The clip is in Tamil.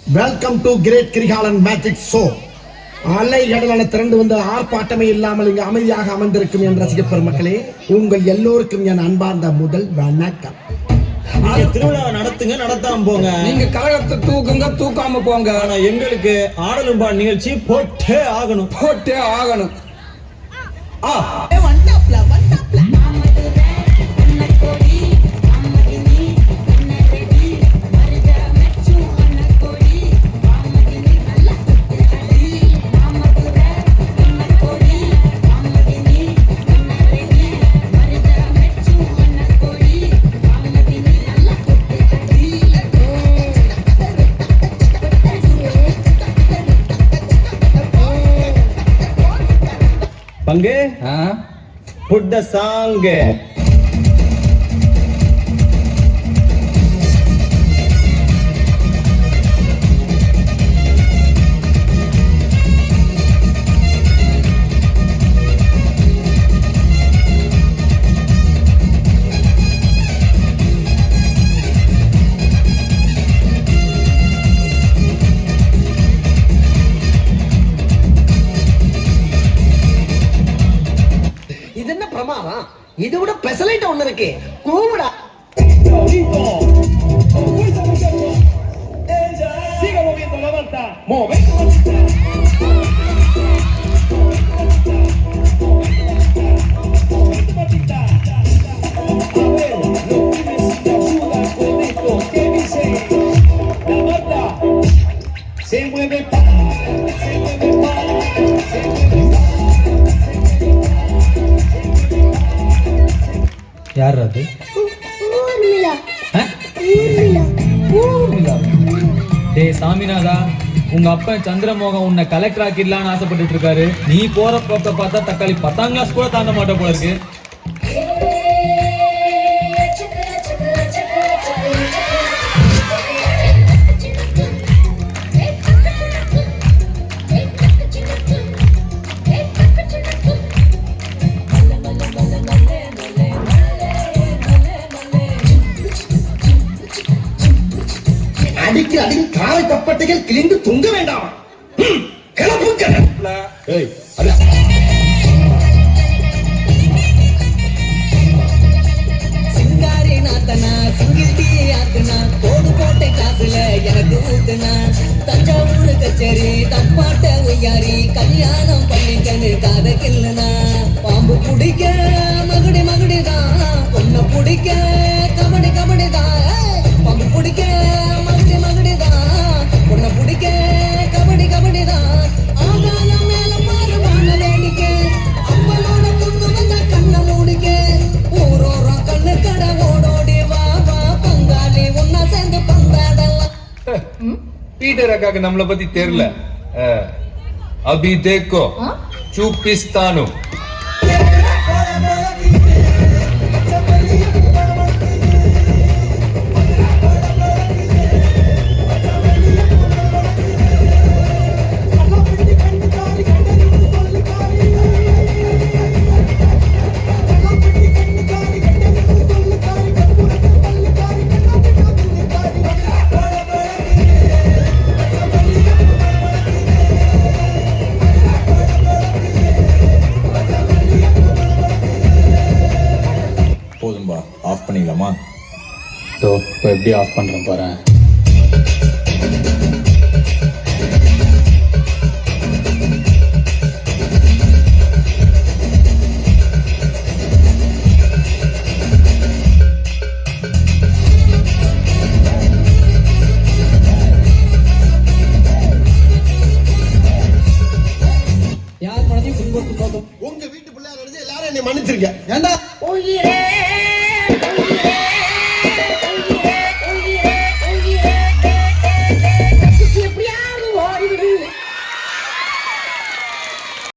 Welcome to great Kirikalan magic show. அலை கடலான திரண்டு வந்து ஆர்ப்பாட்டமே இல்லாமல் இங்கு அமைதியாக அமர்ந்திருக்கும் என் ரசிக பெருமக்களே, உங்கள் எல்லோருக்கும் என் அன்பார்ந்த முதல் வணக்கம். திருவிழா நடத்துங்க, நடத்தாம போங்க. நீங்க கழகத்தை தூக்குங்க, தூக்காம போங்க. ஆனா எங்களுக்கு ஆடலும் பாட நிகழ்ச்சி போட்டே ஆகணும், போட்டே ஆகணும். பங்கு put the song. இது விட பெசலைட் ஒண்ணு இருக்கு, கூவுடா. Siga moviendo la manta, moviendo la manta. Se mueve யார் அது? டேய் சாமிநாதா, உங்க அப்பா சந்திரமோகன் உன்னை கலெக்டர் ஆக்கிடலான்னு ஆசைப்பட்டு இருக்காரு. நீ போற போக்க பார்த்தா தக்காளி 10ஆம் கிளாஸ் கூட தாண்ட மாட்ட போல இருக்கு. அடிக்கு அடிக்கு காலை கப்பட்டைகள் கிழிந்து தொங்க வேண்டாம். சிங்காரி நாத்தனா சிங்கிட்டி ஆத்துனா கோடு போட்ட காசுல எனக்கு ஊத்துனா தஞ்சாவூர் கச்சேரி தப்பாட்ட உய்யாரி கல்யாணம் பண்ணிக்கன்னு காத கில்லுனா பாம்பு பிடிக்க மகுடி மகுடிதான், பொண்ணை பிடிக்க கபடி கபடிதான், பாம்பு பிடிக்க மகுடி மகுடிதான், பொண்ணை பிடிக்க கபடி கபடிதான். ஆகாயம் மேல மாறுவான வேடிக்கை, அப்பனோட பொண்ணு வந்த கண்ணை மூடிக்க, ஊரோரம் கண்ணு கடை ஓடோடி வா வா பங்காளி ஒன்னா சேர்ந்து பந்தாடலாம். பீட்டர் அக்காக்கு நம்மளை பத்தி தெரியல. அபி தேக்கோ சூப்பிஸ்தானு. போதும்பா, ஆஃப் பண்ணிடலாமா? இப்போ எப்படி ஆஃப் பண்றேன் பாரு. உங்க வீட்டு பிள்ளையா நினைச்சு எல்லாரும் என்னை மன்னிச்சிருக்க. ஏண்டா உயிரே